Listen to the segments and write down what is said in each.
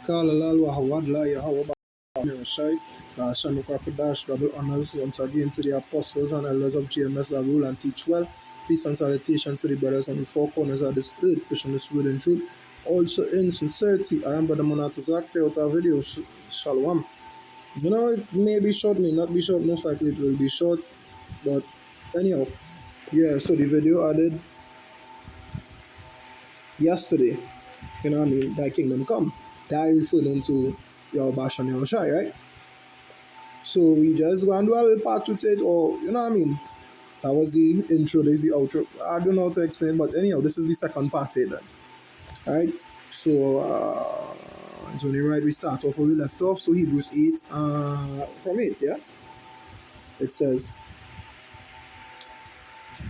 Kalalal Wahawadla Yahawah Shai, Shanukrapadash, double honors once again to the apostles and elders of GMS that rule and teach well. Peace and salutations to the brothers on the four corners of this earth, pushing this word in truth. Also in sincerity, I am Brother Monatazak, out our video, Shalom. You know, it may be short, may not be short, most likely it will be short, but anyhow, yeah, so the video I did yesterday, you know what I mean, Thy Kingdom Come, that referring to your Bash and your Shai, right? So we just go and do a little part to it, or you know what I mean? That was the intro, this is the outro. I don't know how to explain, but anyhow, this is the second part here then. Alright? So it's only right we start off where we left off. So Hebrews 8 from 8, yeah? It says,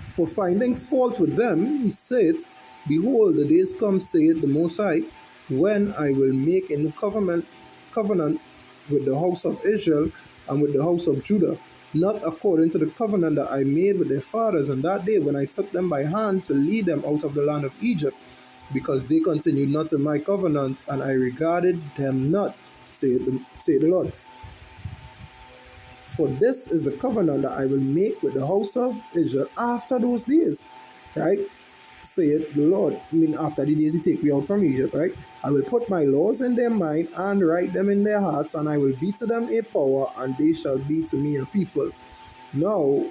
for finding fault with them, he said, behold, the days come, saith the Most High, when I will make a new covenant with the house of Israel and with the house of Judah, not according to the covenant that I made with their fathers on that day when I took them by hand to lead them out of the land of Egypt, because they continued not in my covenant, and I regarded them not, saith the Lord. For this is the covenant that I will make with the house of Israel after those days, right? Saith the Lord. I mean, after the days he take me out from Egypt, right? I will put my laws in their mind and write them in their hearts, and I will be to them a power, and they shall be to me a people. Now,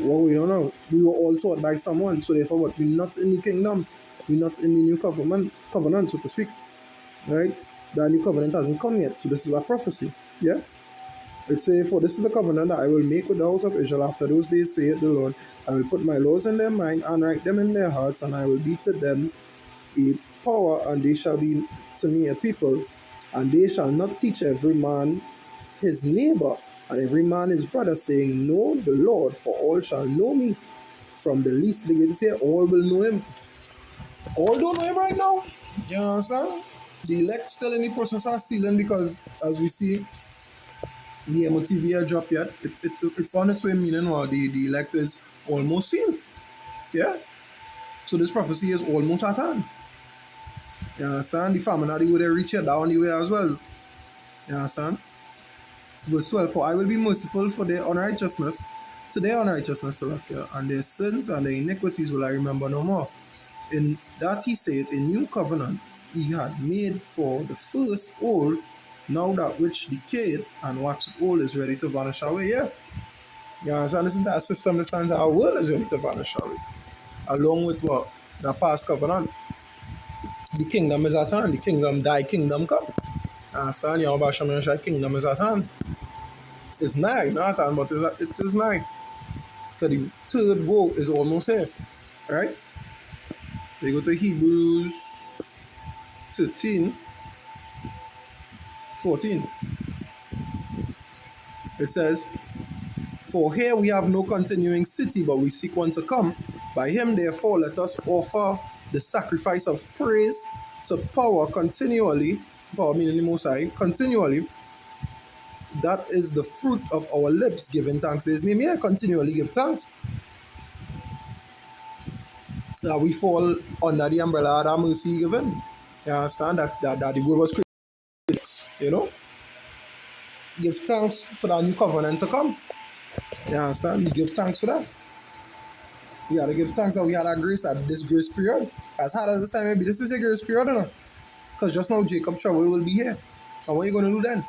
well, we don't know. We were all taught by someone, so therefore what? We're not in the kingdom. We're not in the new covenant, so to speak, right? The new covenant hasn't come yet, so this is a prophecy, yeah? It says, for this is the covenant that I will make with the house of Israel after those days, saith the Lord. I will put my laws in their mind and write them in their hearts, and I will be to them a power, and they shall be to me a people. And they shall not teach every man his neighbor, and every man his brother, saying, know the Lord, for all shall know me. From the least to the greatest, say, all will know him. All don't know him right now. You understand? The elect still in the process of sealing, because as we see, the MOTV drop yet. It's on its way, meaning what the elect is almost sealed. Yeah? So this prophecy is almost at hand. You understand? The famine are the way they reach it down the way as well. You understand? Verse 12, for I will be merciful for their unrighteousness, to their unrighteousness, and their sins and their iniquities will I remember no more. In that he said, a new covenant he had made for the first old, now that which decayed and waxed old is ready to vanish away. Yeah. You understand? This is that system, this is our world is ready to vanish away. Along with what? The past covenant. The kingdom is at hand. The kingdom, thy kingdom come. You understand? Yahweh Shem kingdom is at hand. It's nigh, not at hand, but it is nigh. Because the third woe is almost here. Right? We go to Hebrews 13, 14. It says, for here we have no continuing city, but we seek one to come. By him, therefore, let us offer the sacrifice of praise to power continually, power meaning the Most High, continually. That is the fruit of our lips, giving thanks to his name. Yeah, continually give thanks. Now we fall under the umbrella of that mercy given. You understand that the word was created, you know? Give thanks for that new covenant to come. You understand? We give thanks for that. We gotta give thanks that we had that grace at this grace period. As hard as this time may be, this is a grace period, you know? Because just now Jacob's trouble will be here. And what are you gonna do then?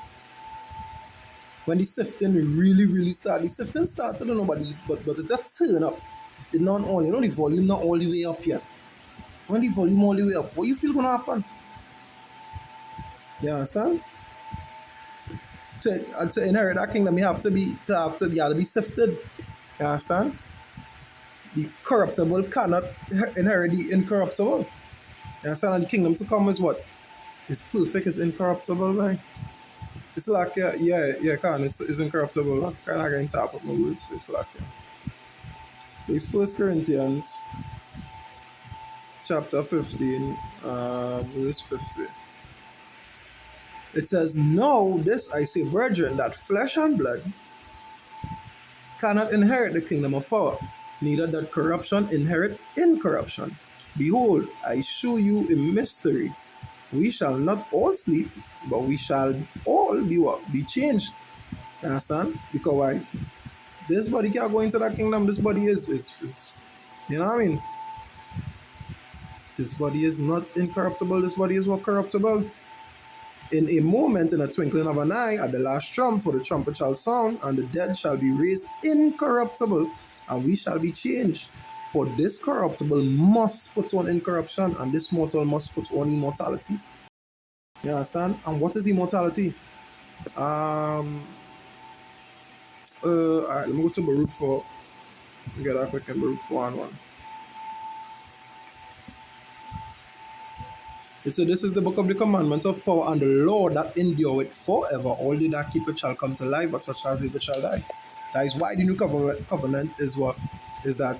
When the sifting really, really start, the sifting started, I don't know, but it's a turn up. It's not only, you know, the volume not all the way up yet. When the volume all the way up, what you feel gonna happen? You understand? To inherit that kingdom, you have to be sifted. You understand? The corruptible cannot inherit the incorruptible. You understand? And the kingdom to come is what? It's perfect, it's incorruptible, man. It's like, it's incorruptible. Kind of going to tap up my words. It's like, it's 1 Corinthians chapter 15, verse 50. It says, now this I say, brethren, that flesh and blood cannot inherit the kingdom of power, neither that corruption inherit incorruption. Behold, I show you a mystery. We shall not all sleep, but we shall all be what? Be changed. You understand? Because why? This body can't go into that kingdom. This body is you know what I mean? This body is not incorruptible. This body is what corruptible. In a moment, in a twinkling of an eye, at the last trump, for the trumpet shall sound, and the dead shall be raised incorruptible, and we shall be changed. For this corruptible must put on incorruption, and this mortal must put on immortality. You understand? And what is immortality? Alright, let me go to Baruch 4. Get that quick in Baruch 4 and 1. It said, "This is the book of the commandments of power and the law that endureth forever. All they that keep it shall come to life, but such as live it shall die." That is why the new covenant is what? Is that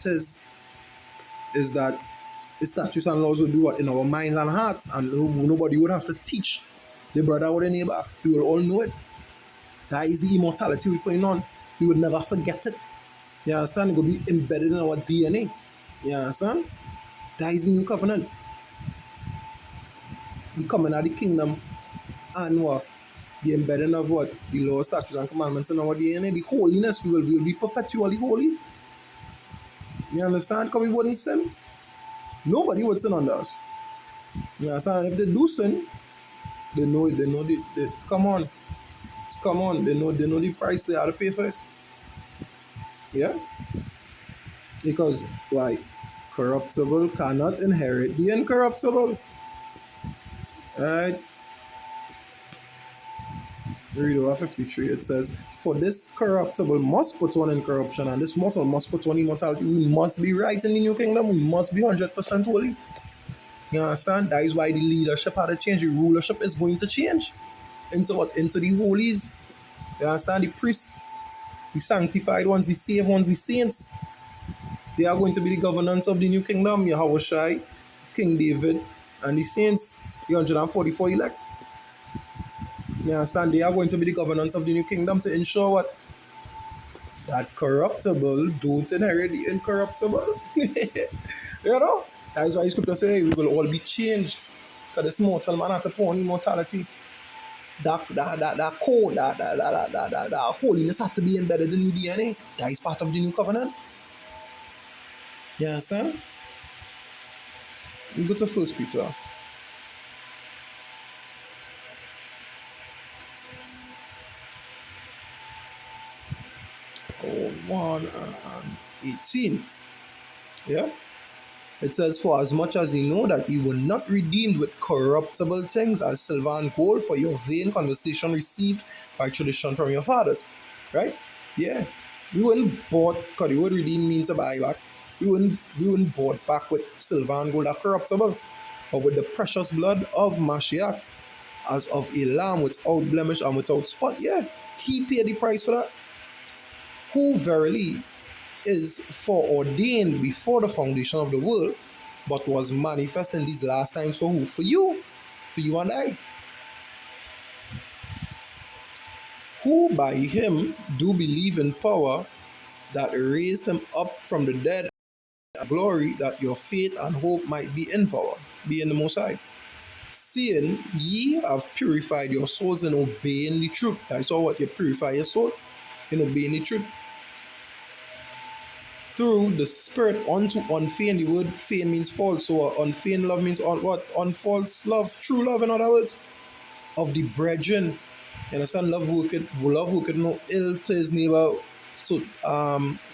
the statutes and laws will be what? In our minds and hearts, and nobody would have to teach the brother or the neighbor. We will all know it. That is the immortality we're putting on. We would never forget it. You understand? It will be embedded in our DNA. You understand? That is the new covenant. The coming of the kingdom and what? The embedding of what? The law, statutes, and commandments in our DNA. The holiness, we will be perpetually holy. You understand? Because we wouldn't sin. Nobody would sin under us. You understand? And if they do sin, they know it. They know come on. Come on. They know the price they have to pay for it. Yeah? Because why? Corruptible cannot inherit the incorruptible. Right? Read over 53. It says, "For this corruptible must put on incorruption, and this mortal must put on immortality." We must be right in the new kingdom. We must be 100% holy. You understand? That is why the leadership had to change. The rulership is going to change. Into what? Into the holies. You understand? The priests, the sanctified ones, the saved ones, the saints. They are going to be the governance of the new kingdom. Yahushai, King David, and the saints, the 144 elect. You understand? They are going to be the governance of the new kingdom to ensure what? That corruptible don't inherit the incorruptible. You know? That is why the scripture says we will all be changed. Because this mortal man had to put on immortality. That code, that holiness has to be embedded in the DNA. That is part of the new covenant. You understand? We go to First Peter. Oh, 1:18. Yeah? It says, "For as much as you know that you were not redeemed with corruptible things as silver and gold for your vain conversation received by tradition from your fathers." Right? Yeah. We weren't bought, because the word redeem means to buy back. We weren't bought back with silver and gold that corruptible, but with the precious blood of Mashiach, as of a lamb without blemish and without spot. Yeah. He paid the price for that. Who verily is foreordained before the foundation of the world, but was manifest in these last times for who? For you. For you and I. Who by him do believe in power that raised him up from the dead, and glory, that your faith and hope might be in power, be in the Most High. Seeing ye have purified your souls in obeying the truth. That's all what you purify your soul in obeying the truth. Through the Spirit unto unfeigned. The word feigned means false. So unfeigned love means what? Unfalse love. True love, in other words. Of the brethren. You understand? Love worketh no ill to his neighbor. So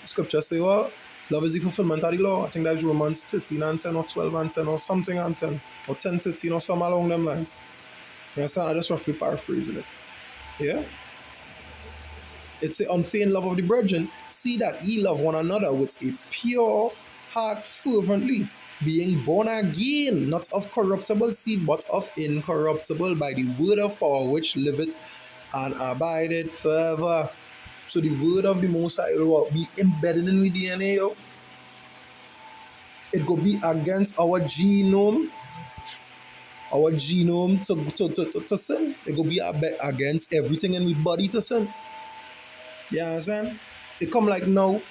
scripture say what? Love is the fulfillment of the law. I think that's Romans 13 and 10 or 12 and 10 or something and 10. Or 10, 13 or something along them lines. You understand? I just roughly paraphrasing it. Yeah? It's the unfeigned love of the brethren. See that ye love one another with a pure heart fervently, being born again, not of corruptible seed, but of incorruptible, by the word of power which liveth and abideth forever. So the word of the Most High will be embedded in the DNA. Yo. It could be against our genome to sin. It could be against everything in the body to sin. You understand? It come like now.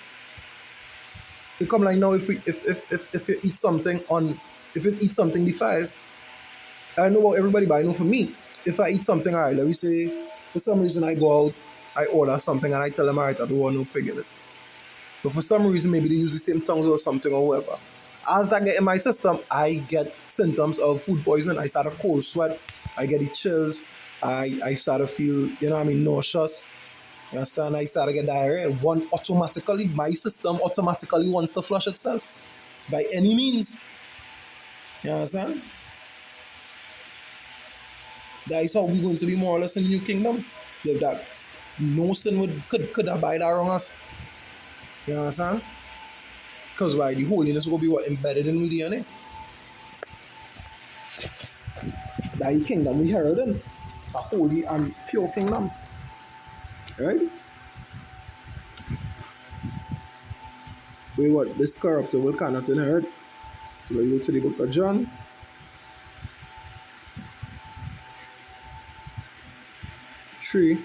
It come like now if you eat something defiled, I don't know about everybody, but I know for me, if I eat something, alright, let me say, for some reason I go out, I order something and I tell them, alright, I don't want no pig in it. But for some reason, maybe they use the same tongues or something or whatever. As that get in my system, I get symptoms of food poisoning. I start a cold sweat. I get the chills. I start to feel, nauseous. You understand? I start to get diarrhea. My system automatically wants to flush itself by any means. You understand? That is how we're going to be more or less in the new kingdom. That no sin could abide around us. You understand? Because why the holiness will be what embedded in the DNA. That the kingdom we heralding. A holy and pure kingdom. Right? Wait, what? This corruptible cannot inherit. So let's go to the book of John. 3,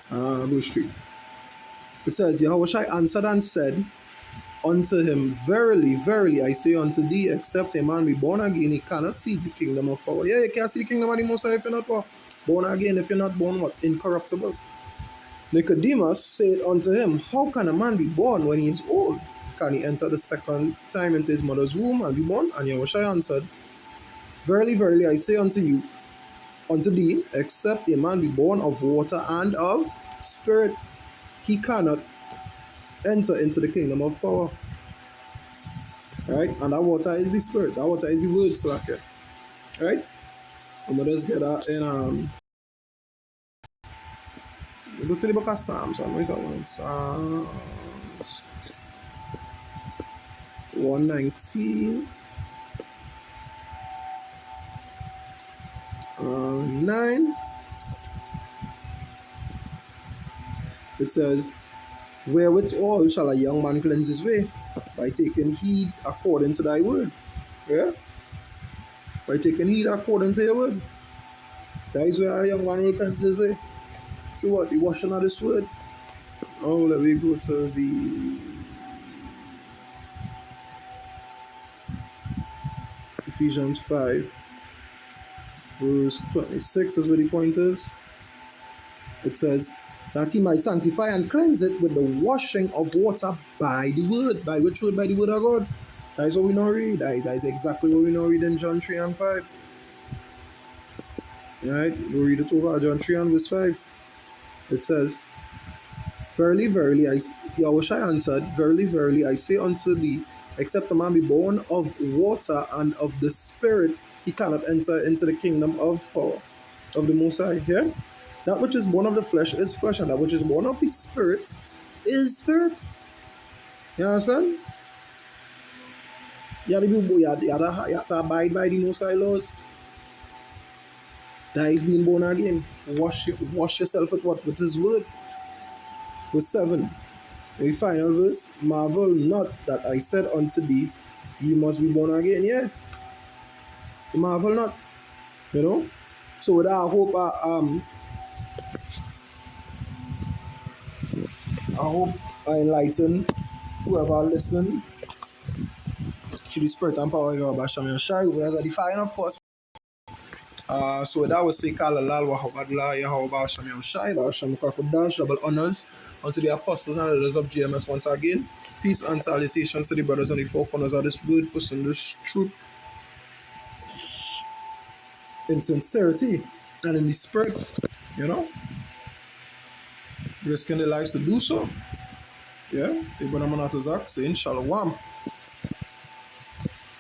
verse 3. It says, Yahushua answered and said unto him, Verily, verily, I say unto thee, except a man be born again, he cannot see the kingdom of power. Yeah, you can't see the kingdom of the Most High if you're not born again, if you're not born what? Incorruptible. Nicodemus said unto him, How can a man be born when he is old? Can he enter the second time into his mother's womb and be born? And Yahushua answered, Verily, verily, I say unto thee, except a man be born of water and of spirit, he cannot enter into the kingdom of power. Right? And that water is the spirit. That water is the word, slacker. Right? And we just get that in we go to the book of Psalms. I'm going to talk Psalms 119 9. It says, Wherewithal shall a young man cleanse his way? By taking heed according to thy word. Yeah? By taking heed according to your word. That is where a young man will cleanse his way. Through what? The washing of this word. Oh, let me go to the Ephesians 5, verse 26 is where the point is. It says, that he might sanctify and cleanse it with the washing of water by the word. By which word? By the word of God. That is what we now read. That is exactly what we now read in John 3 and 5. Alright, we'll read it over John 3 and verse 5. It says, Verily, verily, Yahushua answered, Verily, verily, I say unto thee, except a man be born of water and of the Spirit, he cannot enter into the kingdom of power of the Most High. Yeah? That which is born of the flesh is flesh, and that which is born of the Spirit is spirit. You understand? You have to abide by the Most High laws. That is being born again. Wash yourself with what? With His word. Verse 7. The final verse, marvel not that I said unto thee, ye must be born again. Yeah, marvel not. You know. So with that, I hope I enlighten whoever listen to the spirit and power of Yahweh Shem Yahshai, who is defiant, of course. So with that, we say, Kalalal Wahabadla Yahweh Shem Yahshai, Hashem Kakudash, double honors unto the apostles and leaders of GMS once again. Peace and salutations to the brothers on the four corners of this word, pushing this truth in sincerity and in the spirit, you know, risking their lives to do so. Yeah, Abraham and Isaac saying Shalom.